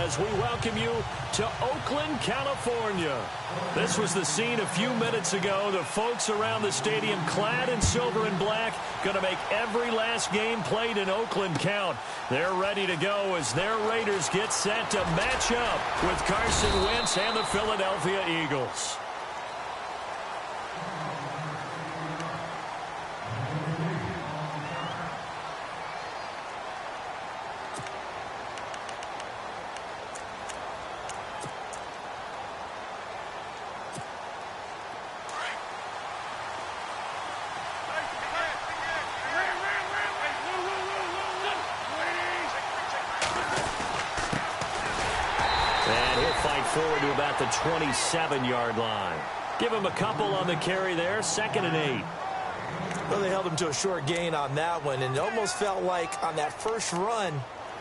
as we welcome you to Oakland, California. This was the scene a few minutes ago. The folks around the stadium clad in silver and black going to make every last game played in Oakland count. They're ready to go as their Raiders get set to match up with Carson Wentz and the Philadelphia Eagles. Forward to about the 27-yard line. Give him a couple on the carry there. 2nd and 8. Well, they held him to a short gain on that one, and it almost felt like on that first run,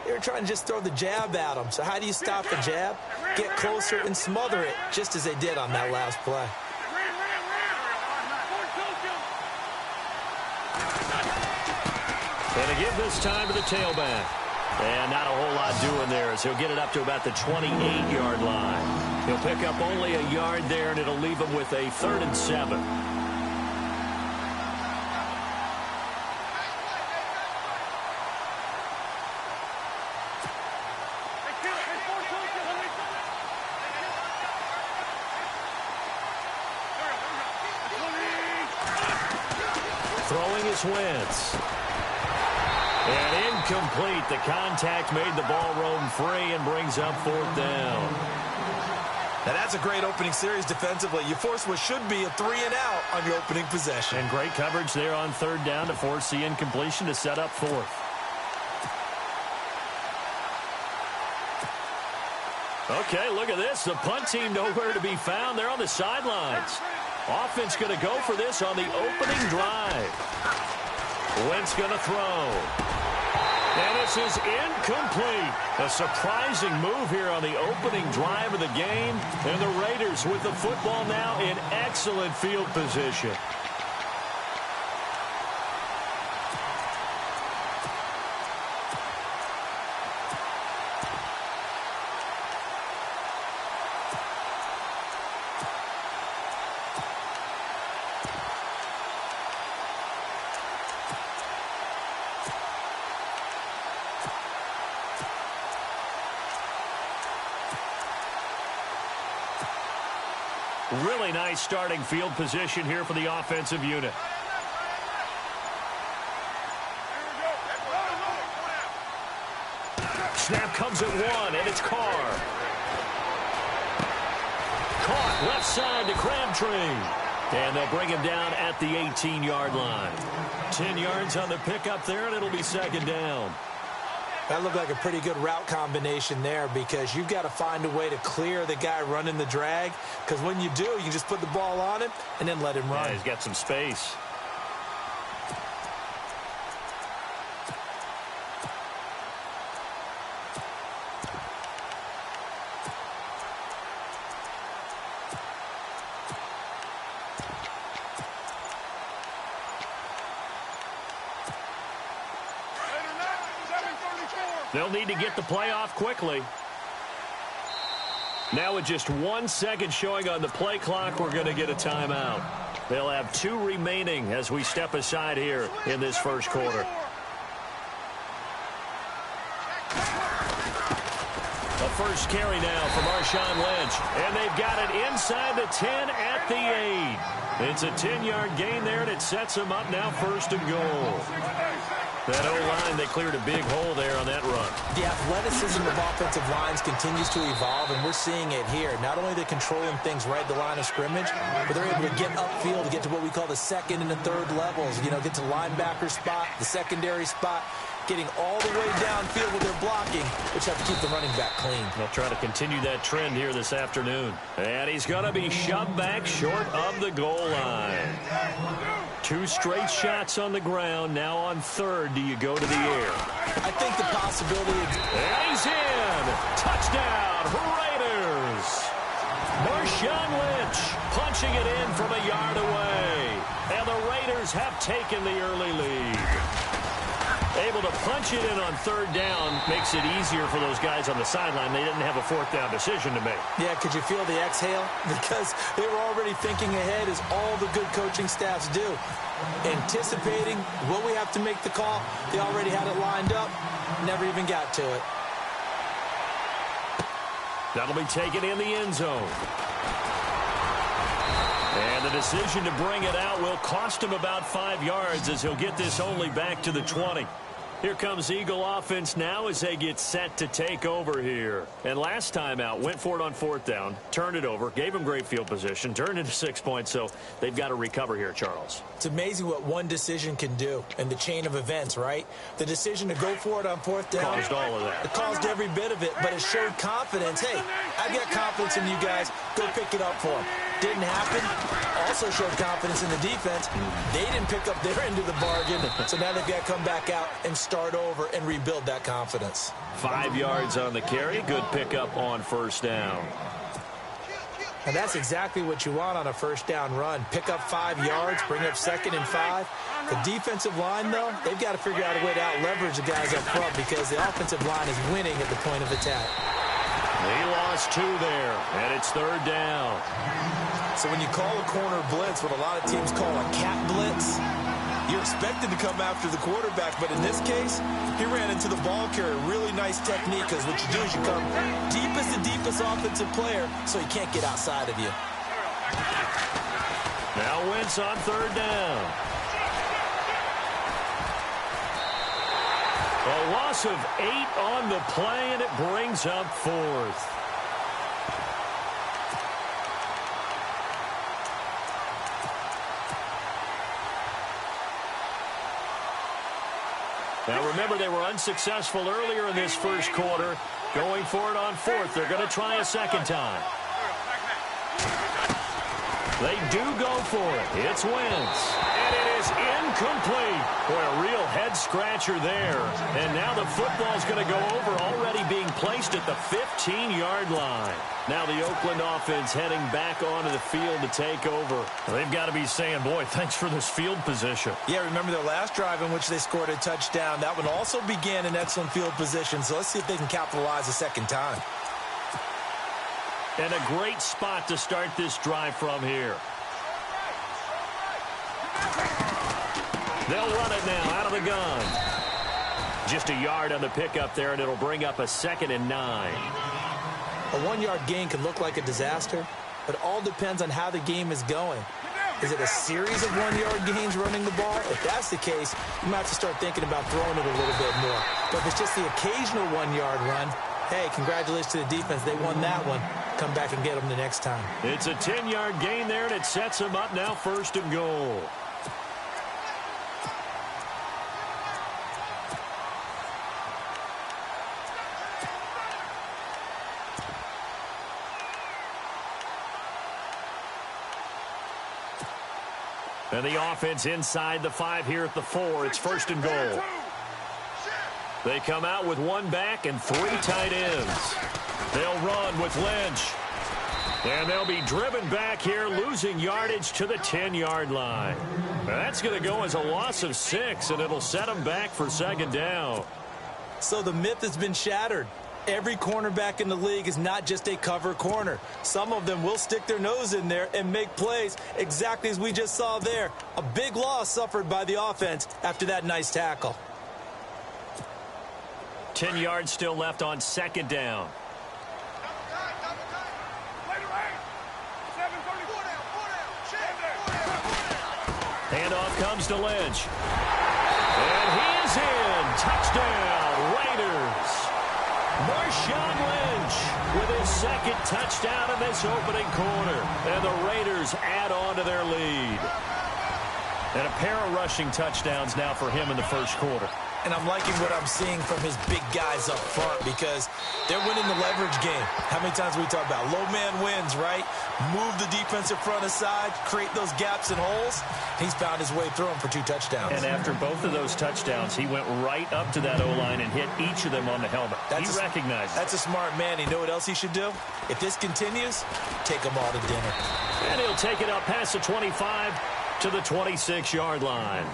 they were trying to just throw the jab at him. So how do you stop the jab? Get closer and smother it, just as they did on that last play. And to give this time to the tailback. And not a whole lot doing there as he'll get it up to about the 28-yard line. He'll pick up only a yard there, and it'll leave him with a 3rd and 7. Throwing is Wentz. And incomplete. The contact made the ball roam free and brings up 4th down. Now that's a great opening series defensively. You force what should be a 3-and-out on your opening possession. And great coverage there on 3rd down to force the incompletion to set up 4th. Okay, look at this. The punt team nowhere to be found. They're on the sidelines. Offense going to go for this on the opening drive. Wentz going to throw. And this is incomplete. A surprising move here on the opening drive of the game. And the Raiders with the football now in excellent field position. Really nice starting field position here for the offensive unit. Snap comes at 1, and it's Carr. Caught left side to Crabtree. And they'll bring him down at the 18-yard line. 10 yards on the pickup there, and it'll be 2nd down. That looked like a pretty good route combination there because you've got to find a way to clear the guy running the drag, because when you do, you just put the ball on him and then let him run. Yeah, he's got some space. They'll need to get the play off quickly. Now with just 1 second showing on the play clock, we're going to get a timeout. They'll have 2 remaining as we step aside here in this first quarter. A first carry now from Marshawn Lynch. And they've got it inside the 10 at the 8. It's a 10-yard gain there, and it sets them up now 1st and goal. That O-line, they cleared a big hole there on that run. The athleticism of offensive lines continues to evolve, and we're seeing it here. Not only are they controlling things right at the line of scrimmage, but they're able to get upfield to get to what we call the 2nd and the 3rd levels. You know, get to linebacker spot, the secondary spot, getting all the way downfield with their blocking, which have to keep the running back clean. They'll try to continue that trend here this afternoon. And he's going to be shoved back short of the goal line. 2 straight shots on the ground. Now on 3rd, do you go to the air? I think the possibility is... And he's in! Touchdown, Raiders! Marshawn Lynch punching it in from a yard away. And the Raiders have taken the early lead. Able to punch it in on third down makes it easier for those guys on the sideline. They didn't have a fourth down decision to make. Yeah, could you feel the exhale? Because they were already thinking ahead, as all the good coaching staffs do. Anticipating, will we have to make the call? They already had it lined up. Never even got to it. That'll be taken in the end zone. And the decision to bring it out will cost him about 5 yards, as he'll get this only back to the 20. Here comes Eagle offense now as they get set to take over here. And last time out, went for it on fourth down, turned it over, gave him great field position, turned into 6 points, so they've got to recover here, Charles. It's amazing what one decision can do in the chain of events, right? The decision to go for it on fourth down. Caused all of that. It caused every bit of it, but it showed confidence. Hey, I've got confidence in you guys. Go pick it up for them. Didn't happen. Also showed confidence in the defense. They didn't pick up their end of the bargain, so now they've got to come back out and start over and rebuild that confidence. 5 yards on the carry. Good pickup on first down. And that's exactly what you want on a first down run. Pick up 5 yards, bring up 2nd and 5. The defensive line, though, they've got to figure out a way to out-leverage the guys up front because the offensive line is winning at the point of attack. They lost 2 there, and it's third down. So when you call a corner blitz, what a lot of teams call a cat blitz, you're expected to come after the quarterback, but in this case, he ran into the ball carrier. Really nice technique, because what you do is you come deepest offensive player, so he can't get outside of you. Now Wentz on third down. A loss of 8 on the play, and it brings up 4th. Now remember, they were unsuccessful earlier in this first quarter. Going for it on 4th. They're going to try a second time. They do go for it. It's Wentz. And it is incomplete. Boy, a real head-scratcher there. And now the football's going to go over, already being placed at the 15-yard line. Now the Oakland offense heading back onto the field to take over. They've got to be saying, boy, thanks for this field position. Yeah, remember their last drive in which they scored a touchdown. That one also began in excellent field position, so let's see if they can capitalize a second time. And a great spot to start this drive from here. They'll run it now out of the gun. Just a yard on the pickup there, and it'll bring up a 2nd and 9. A 1-yard gain can look like a disaster, but it all depends on how the game is going. Is it a series of 1-yard gains running the ball? If that's the case, you might have to start thinking about throwing it a little bit more. But if it's just the occasional 1-yard run, hey, congratulations to the defense. They won that one. Come back and get them the next time. It's a 10-yard gain there, and it sets them up now 1st and goal. And the offense inside the 5 here at the 4. It's 1st and goal. They come out with 1 back and 3 tight ends. They'll run with Lynch. And they'll be driven back here, losing yardage to the 10-yard line. That's going to go as a loss of 6, and it'll set them back for 2nd down. So the myth has been shattered. Every cornerback in the league is not just a cover corner. Some of them will stick their nose in there and make plays, exactly as we just saw there. A big loss suffered by the offense after that nice tackle. 10 yards still left on 2nd down. Handoff comes to Lynch. And he is in. Touchdown, Raiders. Marshawn Lynch with his 2nd touchdown in this opening quarter. And the Raiders add on to their lead. And a pair of rushing touchdowns now for him in the first quarter. And I'm liking what I'm seeing from his big guys up front because they're winning the leverage game. How many times we talk about low man wins, right? Move the defensive front aside, create those gaps and holes. He's found his way through them for 2 touchdowns. And after both of those touchdowns, he went right up to that O-line and hit each of them on the helmet. He recognized it. That's a smart man. You know what else he should do? If this continues, take them all to dinner. And he'll take it up past the 25 to the 26-yard line.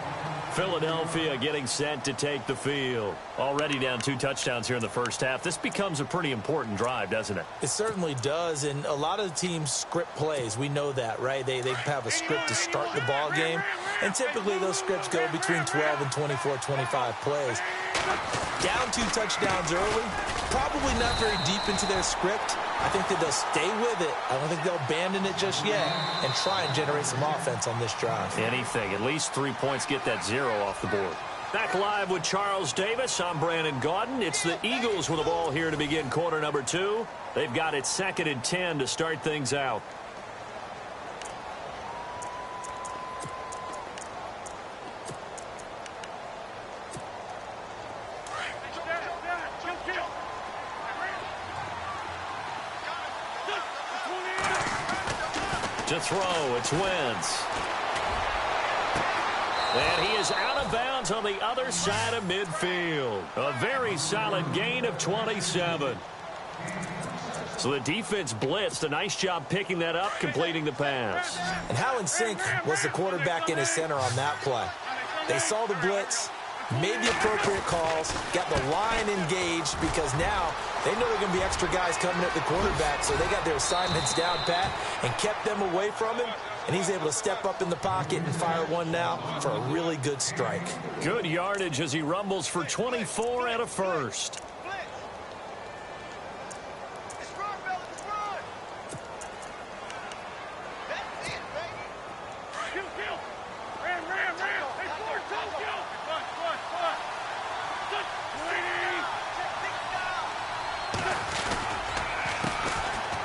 Philadelphia getting set to take the field. Already down 2 touchdowns here in the first half. This becomes a pretty important drive, doesn't it? It certainly does, and a lot of the teams script plays. We know that, right? They have a script to start the ball game, and typically those scripts go between 12 and 24, 25 plays. Down 2 touchdowns early, probably not very deep into their script. I think that they'll stay with it. I don't think they'll abandon it just yet and try and generate some offense on this drive. Anything. At least 3 points, get that 0 off the board. Back live with Charles Davis. I'm Brandon Gaudin. It's the Eagles with the ball here to begin quarter number 2. They've got it 2nd and 10 to start things out. To throw, it's Wentz. And he is out of bounds on the other side of midfield. A very solid gain of 27. So the defense blitzed. A nice job picking that up, completing the pass. And how in sync was the quarterback in his center on that play? They saw the blitz, made the appropriate calls, got the line engaged because now they know there are going to be extra guys coming at the quarterback, so they got their assignments down pat and kept them away from him, and he's able to step up in the pocket and fire one now for a really good strike. Good yardage as he rumbles for 24 and a first.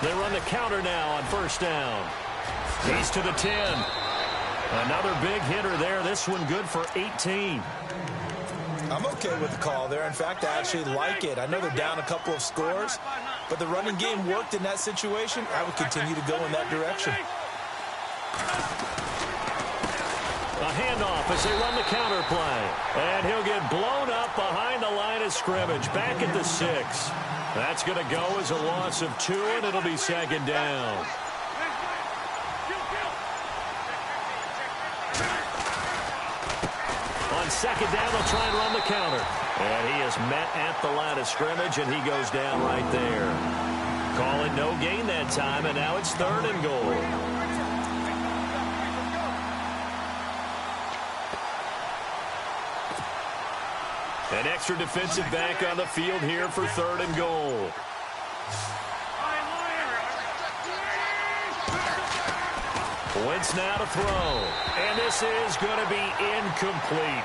They run the counter now on first down. He's to the 10. Another big hitter there. This one good for 18. I'm okay with the call there. In fact, I actually like it. I know they're down a couple of scores, but the running game worked in that situation. I would continue to go in that direction. A handoff as they run the counter play. And he'll get blown up behind the line of scrimmage. Back at the 6. That's going to go as a loss of 2, and it'll be 2nd down. On 2nd down, they'll try and run the counter. And he is met at the line of scrimmage, and he goes down right there. Call it no gain that time, and now it's 3rd and goal. An extra defensive back on the field here for 3rd and goal. Wentz now to throw. And this is going to be incomplete.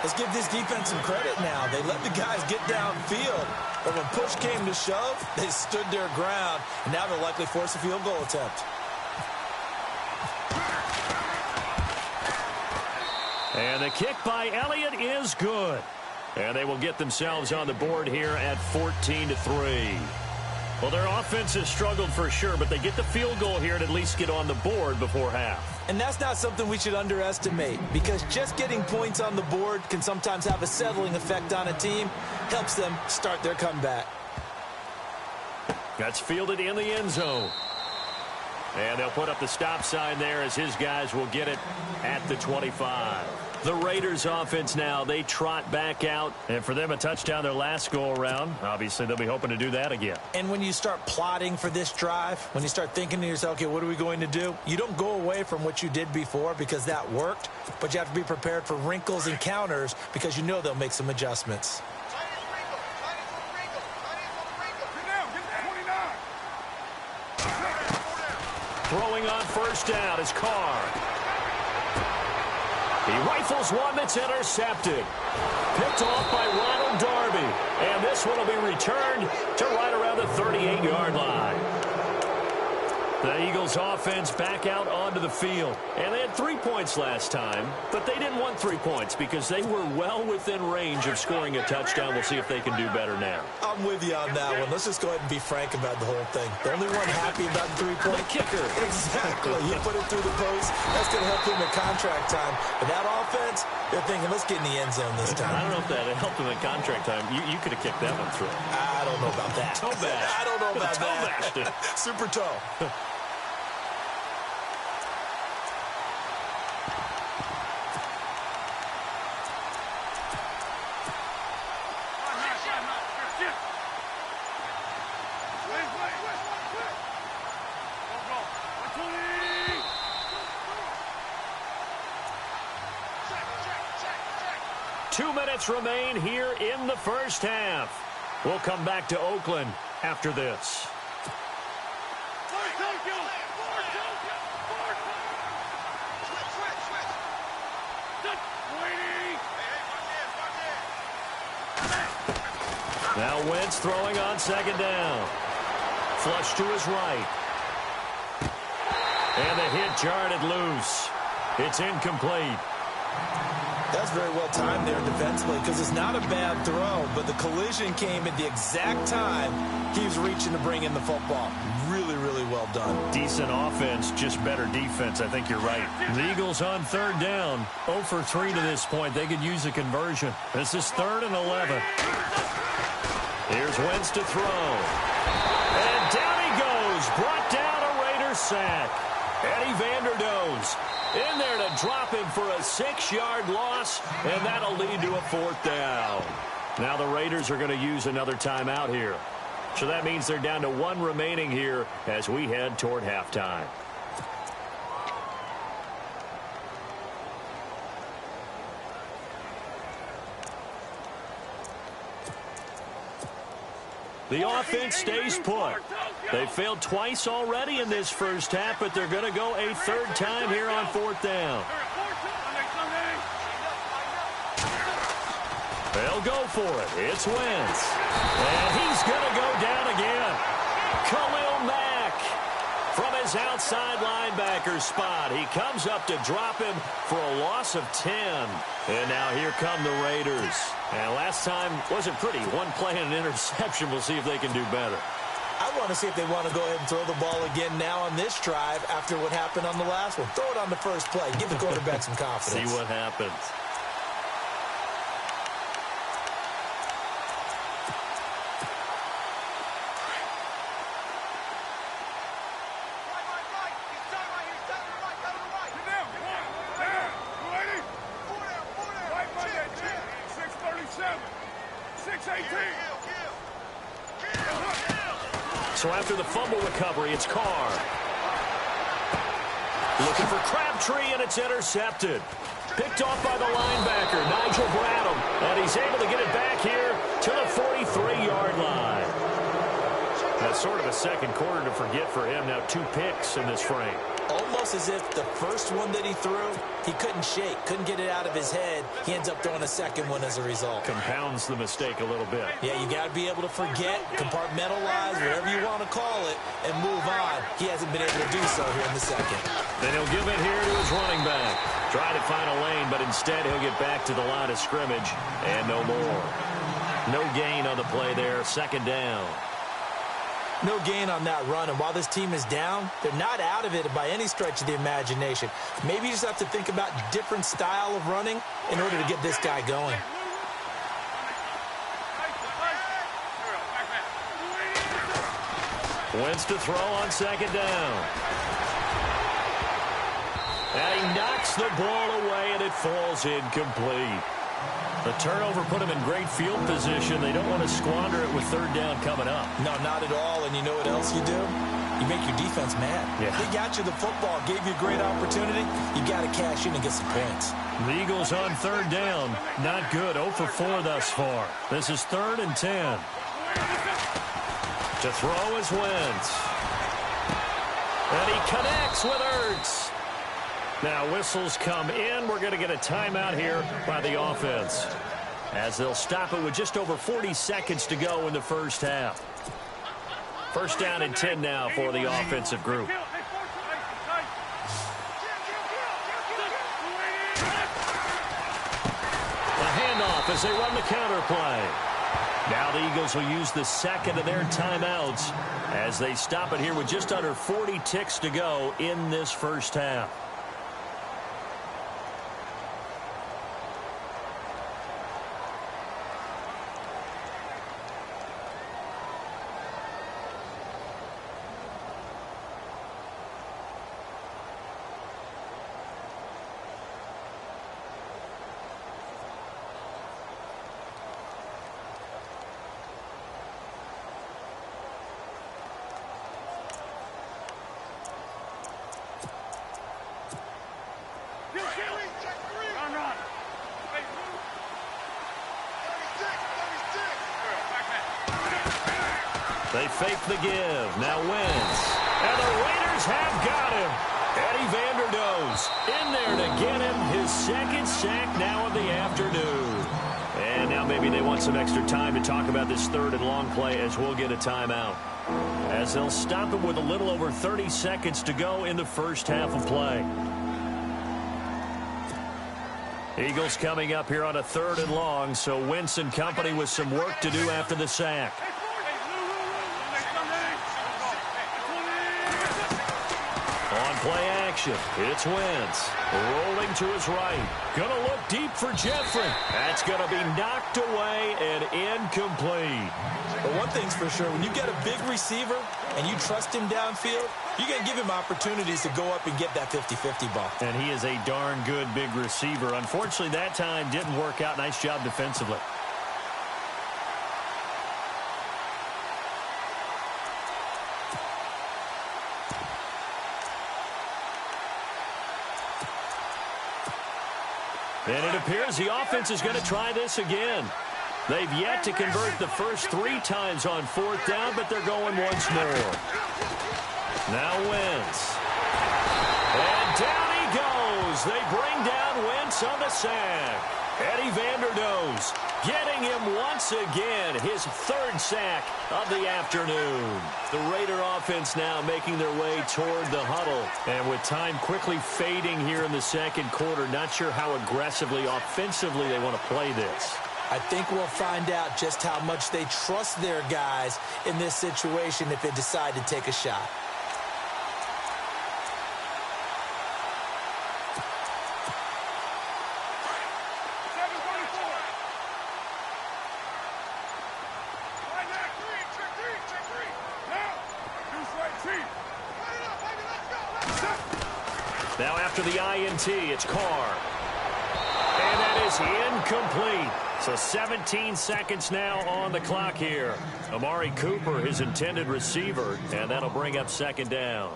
Let's give this defense some credit now. They let the guys get downfield. But when push came to shove, they stood their ground. And now they'll likely force a field goal attempt. And the kick by Elliott is good. And they will get themselves on the board here at 14-3. Well, their offense has struggled for sure, but they get the field goal here and at least get on the board before half. And that's not something we should underestimate, because just getting points on the board can sometimes have a settling effect on a team. Helps them start their comeback. That's fielded in the end zone. And they'll put up the stop sign there as his guys will get it at the 25. The Raiders offense now, they trot back out. And for them, a touchdown their last go-around. Obviously, they'll be hoping to do that again. And when you start plotting for this drive, when you start thinking to yourself, okay, what are we going to do? You don't go away from what you did before because that worked. But you have to be prepared for wrinkles and counters because you know they'll make some adjustments. Throwing on first down is Carr. He rifles one that's intercepted. Picked off by Ronald Darby. And this one will be returned to right around the 38-yard line. The Eagles offense back out onto the field. And they had 3 points last time, but they didn't want 3 points because they were well within range of scoring a touchdown. We'll see if they can do better now. I'm with you on that one. Let's just go ahead and be frank about the whole thing. The only one happy about the 3-point kicker. Exactly. He put it through the post. That's going to help him at contract time. But that offense, they're thinking, let's get in the end zone this time. I don't know if that helped him at contract time. You could have kicked that one through. I don't know about that. Toe bash. I don't know about that. Super toe. 2 minutes remain here in the first half. We'll come back to Oakland after this. Now Wentz throwing on second down. Flush to his right. And the hit jarred it loose. It's incomplete. That's very well timed there defensively because it's not a bad throw, but the collision came at the exact time he was reaching to bring in the football. Really, really well done. Decent offense, just better defense. I think you're right. The Eagles on third down. 0 for 3 to this point. They could use a conversion. This is 3rd and 11. Here's Wentz to throw. And down he goes. Brought down a Raiders sack. Eddie Vanderdoes in there to drop him for a 6-yard loss, and that'll lead to a 4th down. Now the Raiders are going to use another timeout here. So that means they're down to 1 remaining here as we head toward halftime. The offense stays put. They failed twice already in this first half, but they're going to go a 3rd time here on 4th down. They'll go for it. It's Wentz. And he's going to go down again. Khalil Mack from his outside linebacker spot. He comes up to drop him for a loss of 10. And now here come the Raiders. And last time wasn't pretty. One play and an interception. We'll see if they can do better. I want to see if they want to go ahead and throw the ball again now on this drive after what happened on the last one. Throw it on the first play. Give the quarterback some confidence. See what happens. So after the fumble recovery, it's Carr. Looking for Crabtree, and it's intercepted. Picked off by the linebacker, Nigel Bradham. And he's able to get it back here to the 43-yard line. That's sort of a second quarter to forget for him. Now 2 picks in this frame. Almost as if the first one that he threw, he couldn't shake, couldn't get it out of his head. He ends up throwing a second one as a result. Compounds the mistake a little bit. Yeah, you got to be able to forget, compartmentalize, whatever you want to call it, and move on. He hasn't been able to do so here in the second. Then he'll give it here to his running back. Try to find a lane, but instead he'll get back to the line of scrimmage, and no more. No gain on the play there, 2nd down. No gain on that run, and while this team is down, they're not out of it by any stretch of the imagination. Maybe you just have to think about different style of running in order to get this guy going. Wentz to throw on 2nd down. And he knocks the ball away, and it falls incomplete. The turnover put him in great field position. They don't want to squander it with 3rd down coming up. No, not at all. And you know what else you do? You make your defense mad. Yeah. They got you the football, gave you a great opportunity. You got to cash in and get some points. The Eagles on 3rd down. Not good. 0 for 4 thus far. This is 3rd and 10. To throw is Wentz. And he connects with Ertz. Now whistles come in. We're going to get a timeout here by the offense, as they'll stop it with just over 40 seconds to go in the first half. 1st down and 10 now for the offensive group. A handoff as they run the counter play. Now the Eagles will use the 2nd of their timeouts as they stop it here with just under 40 ticks to go in this first half. They fake the give. Now Wentz. And the Raiders have got him. Eddie Vanderdoes in there to get him his second sack now of the afternoon. And now maybe they want some extra time to talk about this third and long play as we'll get a timeout. As they'll stop it with a little over 30 seconds to go in the first half of play. Eagles coming up here on a third and long, so Wentz and company with some work to do after the sack. On play action, it's Wentz. Rolling to his right. Gonna look deep for Jeffrey. That's gonna be knocked away and incomplete. But one thing's for sure, when you get a big receiver and you trust him downfield, you're going to give him opportunities to go up and get that 50-50 ball. And he is a darn good big receiver. Unfortunately, that time didn't work out. Nice job defensively. And it appears the offense is going to try this again. They've yet to convert the first 3 times on fourth down, but they're going once more. Now Wentz. And down he goes. They bring down Wentz on the sack. Eddie Vanderdoes getting him once again, his third sack of the afternoon. The Raider offense now making their way toward the huddle. And with time quickly fading here in the second quarter, not sure how aggressively, offensively they want to play this. I think we'll find out just how much they trust their guys in this situation if they decide to take a shot. Now after the INT, it's Carr. And that is incomplete. So 17 seconds now on the clock here. Amari Cooper, his intended receiver, and that'll bring up second down.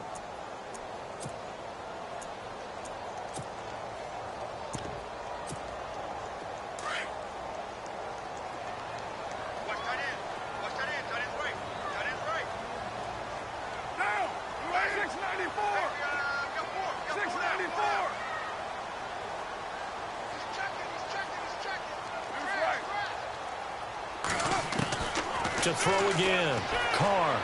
To throw again. Carr.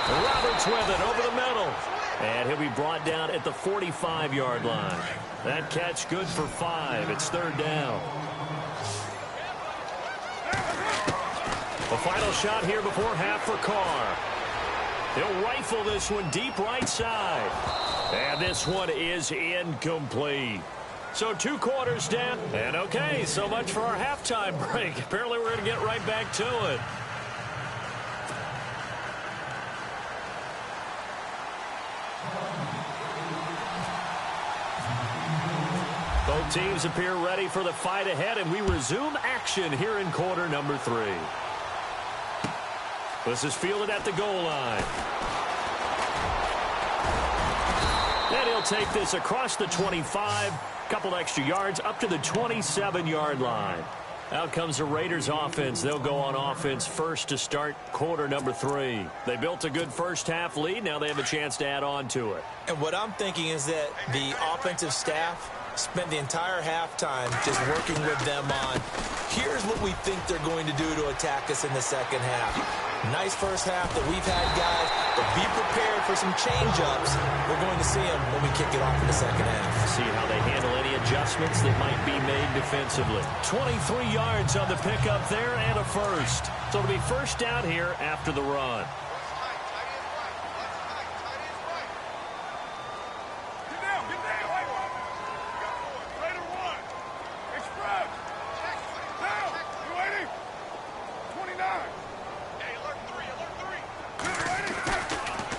Roberts with it over the middle. And he'll be brought down at the 45-yard line. That catch good for 5. It's third down. The final shot here before half for Carr. He'll rifle this one deep right side. And this one is incomplete. So 2 quarters down. And okay, so much for our halftime break. Apparently we're going to get right back to it. Both teams appear ready for the fight ahead, and we resume action here in quarter number 3. This is fielded at the goal line. And he'll take this across the 25. Couple extra yards up to the 27-yard line. Out comes the Raiders offense. They'll go on offense first to start quarter number 3. They built a good first half lead. Now they have a chance to add on to it. And what I'm thinking is that the offensive staff spent the entire halftime just working with them on, here's what we think they're going to do to attack us in the second half. Nice first half that we've had, guys, but be prepared for some change-ups. We're going to see them when we kick it off in the second half. See how they handle any adjustments that might be made defensively. 23 yards on the pickup there and a first. So it'll be first down here after the run.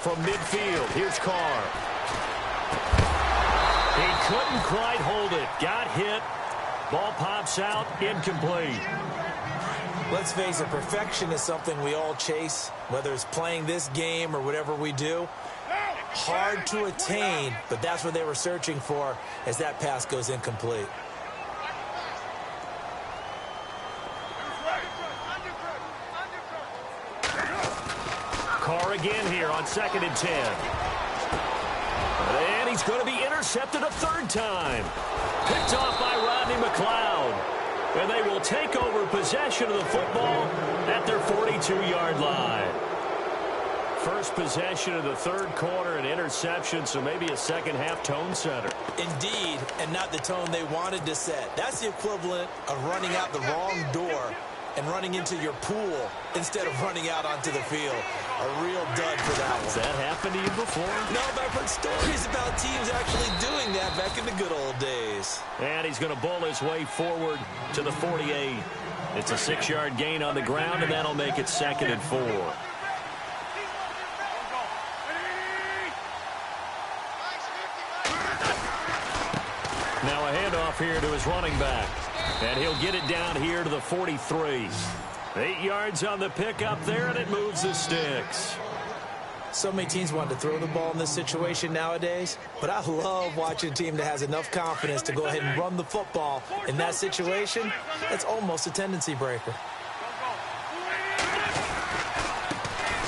From midfield, here's Carr. He couldn't quite hold it. Got hit. Ball pops out. Incomplete. Let's face it, perfection is something we all chase, whether it's playing this game or whatever we do. Hard to attain, but that's what they were searching for as that pass goes incomplete. Carr again here on 2nd and 10. And he's going to be intercepted a third time. Picked off by Rodney McLeod. And they will take over possession of the football at their 42-yard line. First possession of the third quarter, an interception, so maybe a second-half tone setter. Indeed, and not the tone they wanted to set. That's the equivalent of running out the wrong door and running into your pool instead of running out onto the field. A real dud for that one. Has that happened to you before? No, but I've heard stories about teams actually doing that back in the good old days. And he's going to bull his way forward to the 48. It's a 6-yard gain on the ground, and that'll make it 2nd and 4. Now a handoff here to his running back. And he'll get it down here to the 43. 8 yards on the pickup there, and it moves the sticks. So many teams want to throw the ball in this situation nowadays, but I love watching a team that has enough confidence to go ahead and run the football. In that situation, that's almost a tendency breaker.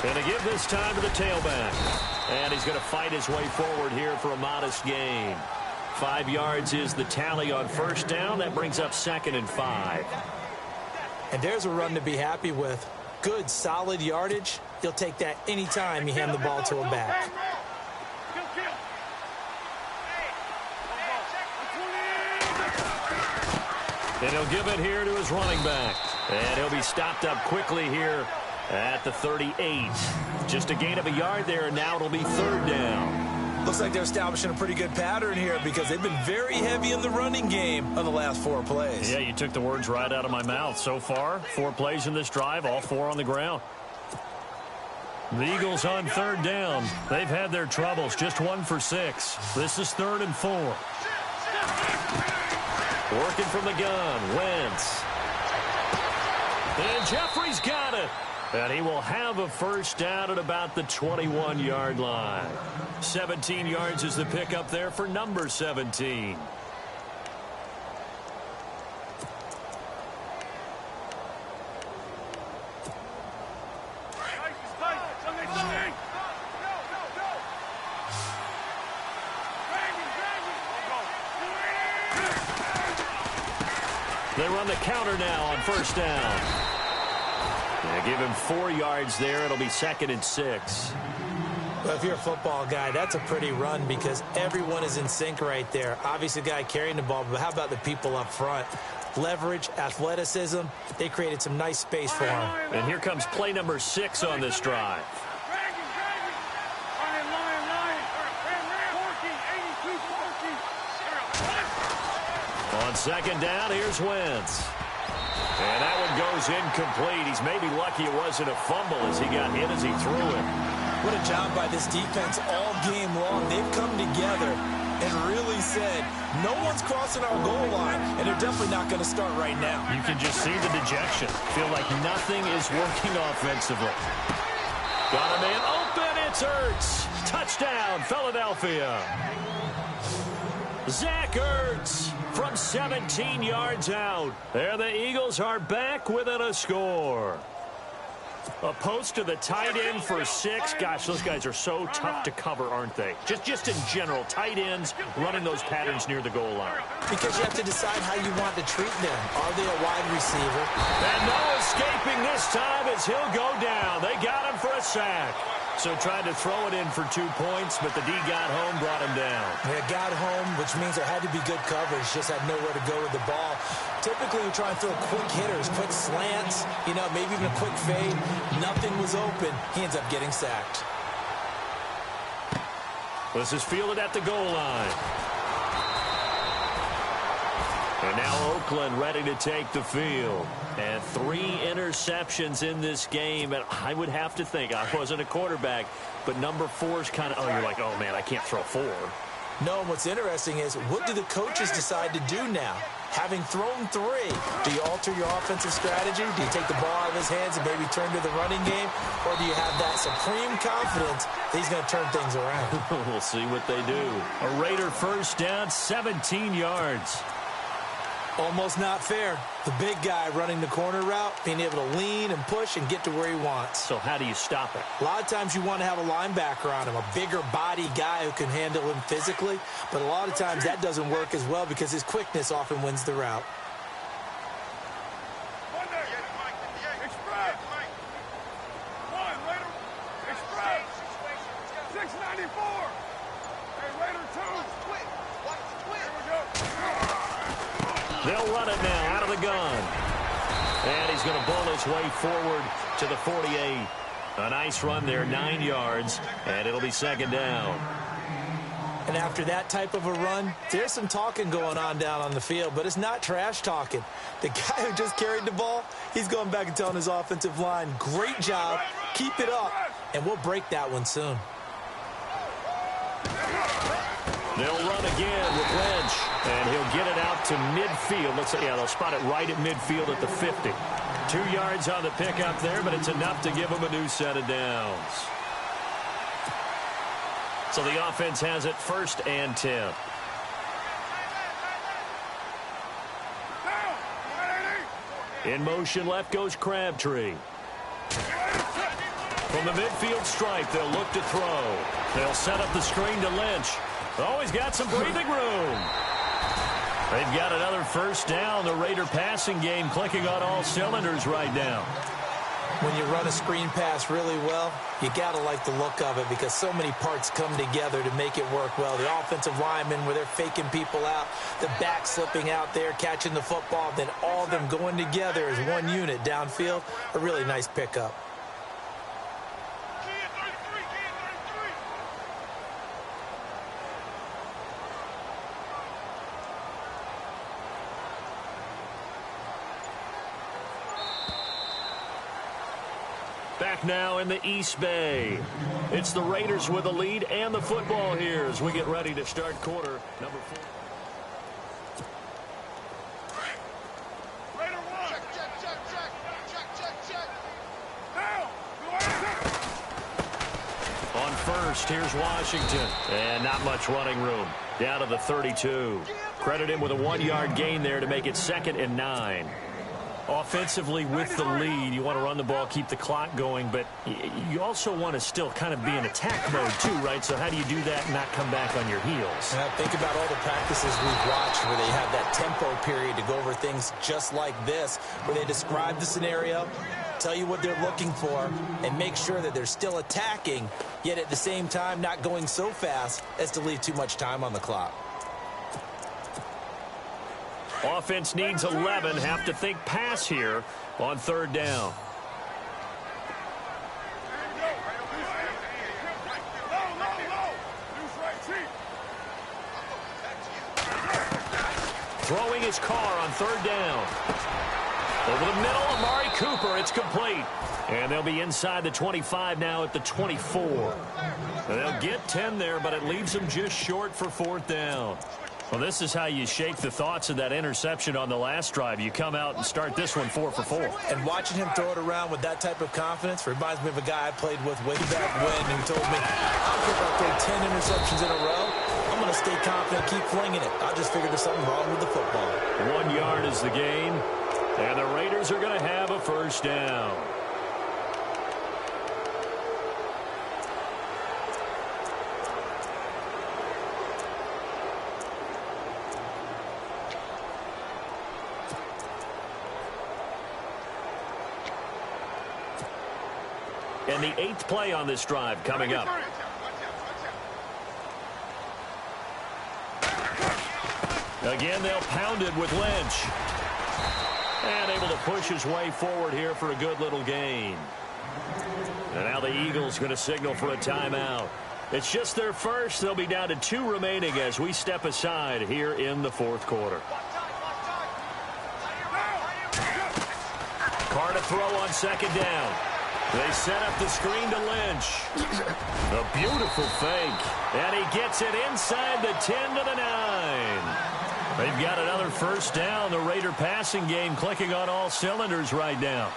Going to give this time to the tailback. And he's going to fight his way forward here for a modest gain. 5 yards is the tally on first down. That brings up 2nd and 5. And there's a run to be happy with. Good, solid yardage. He'll take that anytime you hand the ball to a back. And he'll give it here to his running back. And he'll be stopped up quickly here at the 38. Just a gain of a yard there, and now it'll be 3rd down. Looks like they're establishing a pretty good pattern here because they've been very heavy in the running game on the last 4 plays. Yeah, you took the words right out of my mouth. So far, 4 plays in this drive, all 4 on the ground. The Eagles on 3rd down. They've had their troubles, just 1 for 6. This is 3rd and 4. Working from the gun, Wentz. And Jeffrey's got it. And he will have a first down at about the 21-yard line. 17 yards is the pickup there for number 17. They run the counter now on first down. They give him 4 yards there. It'll be 2nd and 6. Well, if you're a football guy, that's a pretty run because everyone is in sync right there. Obviously, the guy carrying the ball, but how about the people up front? Leverage, athleticism, they created some nice space for him. And here comes play number 6 on this drive. On 2nd down, here's Wentz. And that one goes incomplete. He's maybe lucky it wasn't a fumble as he got hit as he threw it. What a job by this defense all game long. They've come together and really said, no one's crossing our goal line, and they're definitely not going to start right now. You can just see the dejection. Feel like nothing is working offensively. Got a man open. It's Ertz. Touchdown, Philadelphia. Zach Ertz from 17 yards out. There the Eagles are back within a score. A post to the tight end for 6. Gosh, those guys are so tough to cover, aren't they? Just in general, tight ends running those patterns near the goal line. Because you have to decide how you want to treat them. Are they a wide receiver? And no escaping this time as he'll go down. They got him for a sack. So tried to throw it in for 2 points, but the D got home, brought him down. Yeah, got home, which means there had to be good coverage. Just had nowhere to go with the ball. Typically, you try and throw quick hitters, quick slants, maybe even a quick fade. Nothing was open. He ends up getting sacked. This is fielded at the goal line. And now Oakland ready to take the field. And 3 interceptions in this game. And I would have to think, I wasn't a quarterback, but number 4's kind of, you're like, oh, man, I can't throw 4. No, what's interesting is, what do the coaches decide to do now? Having thrown 3, do you alter your offensive strategy? Do you take the ball out of his hands and maybe turn to the running game? Or do you have that supreme confidence that he's going to turn things around? We'll see what they do. A Raider first down, 17 yards. Almost not fair. The big guy running the corner route, being able to lean and push and get to where he wants. So how do you stop it? A lot of times you want to have a linebacker on him, a bigger body guy who can handle him physically. But a lot of times that doesn't work as well because his quickness often wins the route. They'll run it now out of the gun. And he's going to bowl his way forward to the 48. A nice run there, 9 yards, and it'll be second down. And after that type of a run, there's some talking going on down on the field, but it's not trash talking. The guy who just carried the ball, he's going back and telling his offensive line, great job, keep it up, and we'll break that one soon. They'll run again with Lynch, and he'll get it out to midfield. Looks like, yeah, they'll spot it right at midfield at the 50. 2 yards on the pickup there, but it's enough to give them a new set of downs. So the offense has it 1st and 10. In motion, left goes Crabtree. From the midfield stripe, they'll look to throw. They'll set up the screen to Lynch. Always got some breathing room. They've got another 1st down. The Raider passing game clicking on all cylinders right now. When you run a screen pass really well, you got to like the look of it because so many parts come together to make it work well. The offensive linemen where they're faking people out, the back slipping out there, catching the football, then all of them going together as one unit downfield. A really nice pickup. Back now in the East Bay. It's the Raiders with the lead and the football here as we get ready to start quarter number 4. Raider 1. Check. Now. On first, here's Washington. And not much running room. Down to the 32. Credit him with a 1-yard gain there to make it 2nd and 9. Offensively, with the lead, you want to run the ball, keep the clock going, but you also want to still kind of be in attack mode too, right? So how do you do that and not come back on your heels? Now, think about all the practices we've watched where they have that tempo period to go over things just like this, where they describe the scenario, tell you what they're looking for, and make sure that they're still attacking, yet at the same time not going so fast as to leave too much time on the clock. Offense needs 11. Have to think pass here on 3rd down. Throwing his car on 3rd down. Over the middle, Amari Cooper. It's complete. And they'll be inside the 25 now at the 24. They'll get 10 there, but it leaves them just short for 4th down. Well, this is how you shake the thoughts of that interception on the last drive. You come out and start this one 4 for 4. And watching him throw it around with that type of confidence reminds me of a guy I played with way back when who told me, I don't care if I throw 10 interceptions in a row. I'm going to stay confident, keep flinging it. I just figured there's something wrong with the football. 1 yard is the gain, and the Raiders are going to have a 1st down. And the 8th play on this drive coming up. Again, they'll pound it with Lynch. And able to push his way forward here for a good little gain. And now the Eagles going to signal for a timeout. It's just their first. They'll be down to 2 remaining as we step aside here in the 4th quarter. Carr to throw on 2nd down. They set up the screen to Lynch. A beautiful fake. And he gets it inside the 10 to the 9. They've got another 1st down. The Raider passing game clicking on all cylinders right now.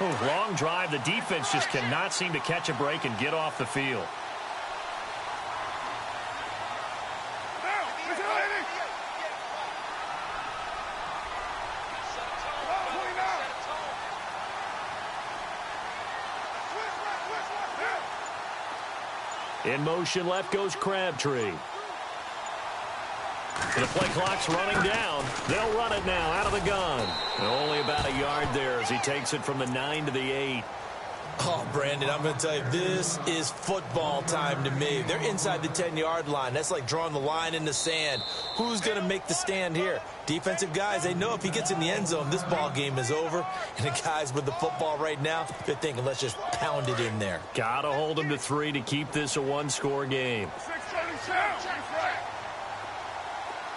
Oh, long drive. The defense just cannot seem to catch a break and get off the field. In motion, left goes Crabtree. The play clock's running down. They'll run it now out of the gun. And only about a yard there as he takes it from the 9 to the 8. Oh, Brandon, I'm going to tell you, this is football time to me. They're inside the 10-yard line. That's like drawing the line in the sand. Who's going to make the stand here? Defensive guys, they know if he gets in the end zone, this ball game is over. And the guys with the football right now, they're thinking, let's just pound it in there. Got to hold him to 3 to keep this a one-score game.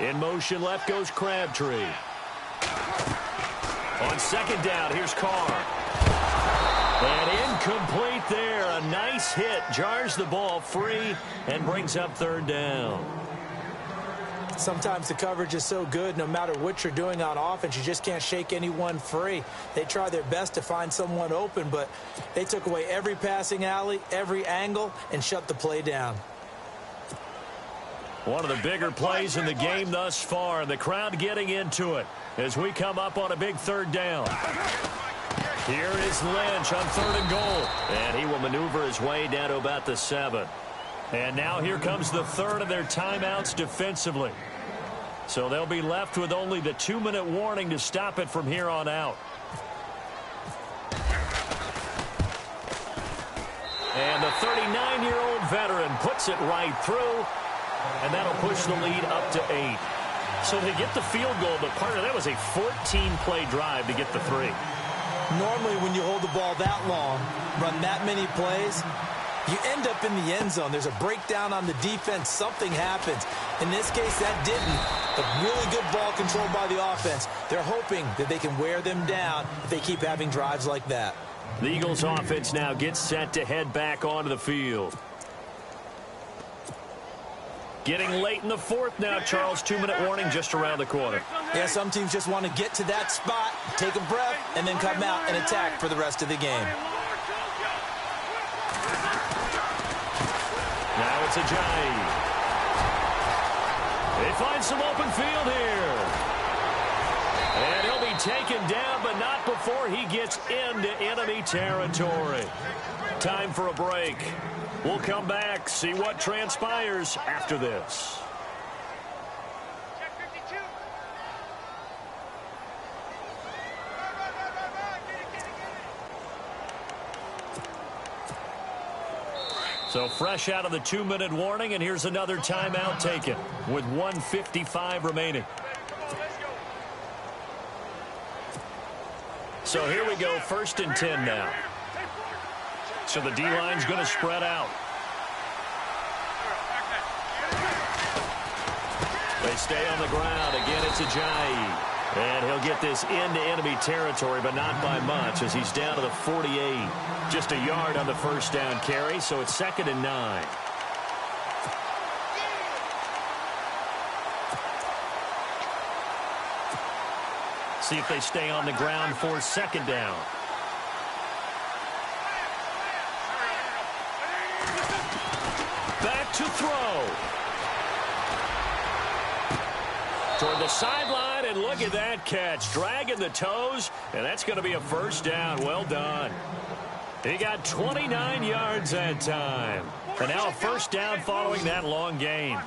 In motion, left goes Crabtree. On second down, here's Carr. And incomplete there. A nice hit. Jars the ball free and brings up third down. Sometimes the coverage is so good, no matter what you're doing on offense, you just can't shake anyone free. They try their best to find someone open, but they took away every passing alley, every angle, and shut the play down. One of the bigger plays in the game thus far, and the crowd getting into it as we come up on a big third down. Here is Lynch on 3rd and goal. And he will maneuver his way down to about the 7. And now here comes the third of their timeouts defensively. So they'll be left with only the 2-minute warning to stop it from here on out. And the 39-year-old veteran puts it right through. And that'll push the lead up to 8. So they get the field goal, but partner, that was a 14-play drive to get the 3. Normally, when you hold the ball that long, run that many plays, you end up in the end zone. There's a breakdown on the defense. Something happens. In this case, that didn't. But really good ball control by the offense. They're hoping that they can wear them down if they keep having drives like that. The Eagles offense now gets set to head back onto the field. Getting late in the 4th now, Charles. 2-minute warning just around the corner. Yeah, some teams just want to get to that spot, take a breath, and then come out and attack for the rest of the game. Now it's Ajayi. They find some open field here. And he'll be taken down, but not before he gets into enemy territory. Time for a break. We'll come back, see what transpires after this. So fresh out of the 2-minute warning, and here's another timeout taken with 1:55 remaining. So here we go, 1st and 10 now. So the D-line's going to spread out. They stay on the ground. Again, it's Ajayi. And he'll get this into enemy territory, but not by much as he's down to the 48. Just a yard on the first down carry, so it's 2nd and 9. See if they stay on the ground for 2nd down. Back to throw. Toward the sideline, and look at that catch. Dragging the toes, and that's going to be a first down. Well done. He got 29 yards that time. And now a first down following that long gain.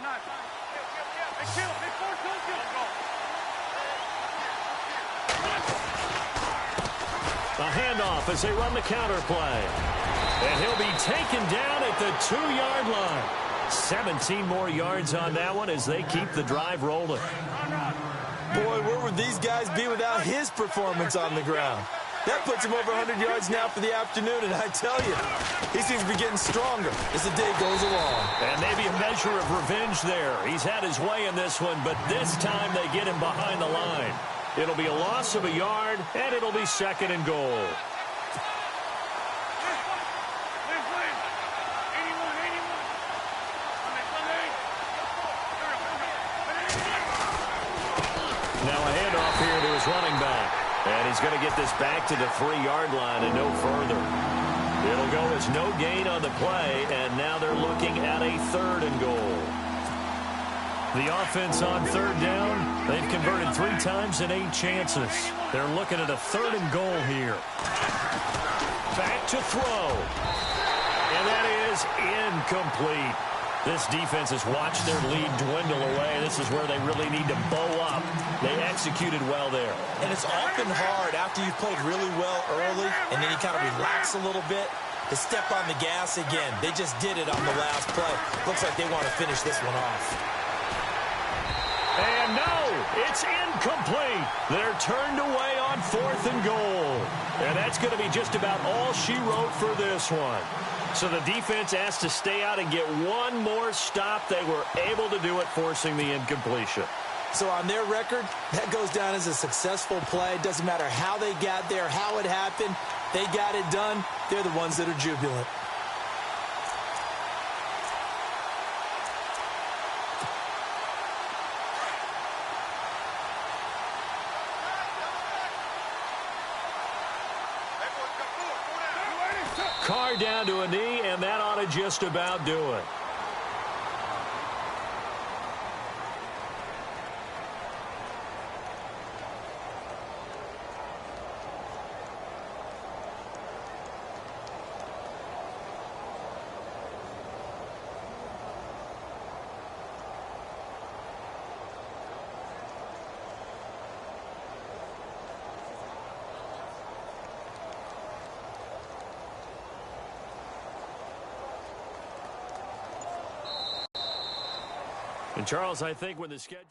A handoff as they run the counter play. And he'll be taken down at the 2-yard line. 17 more yards on that one as they keep the drive rolling. Boy, where would these guys be without his performance on the ground? That puts him over 100 yards now for the afternoon, and I tell you, he seems to be getting stronger as the day goes along. And maybe a measure of revenge there. He's had his way in this one, but this time they get him behind the line. It'll be a loss of a yard, and it'll be 2nd and goal. Now a handoff here to his running back. And he's going to get this back to the 3-yard line and no further. It'll go as no gain on the play, and now they're looking at a 3rd and goal. The offense on 3rd down, they've converted 3 times in 8 chances. They're looking at a 3rd and goal here. Back to throw. And that is incomplete. This defense has watched their lead dwindle away. This is where they really need to bow up. They executed well there. And it's often hard after you've played really well early and then you kind of relax a little bit to step on the gas again. They just did it on the last play. Looks like they want to finish this one off. And no, it's incomplete. They're turned away on 4th and goal. And that's going to be just about all she wrote for this one. So the defense asked to stay out and get one more stop. They were able to do it, forcing the incompletion. So on their record, that goes down as a successful play. Doesn't matter how they got there, how it happened. They got it done. They're the ones that are jubilant. Carr down to a knee, and that ought to just about do it. And Charles, I think when the schedule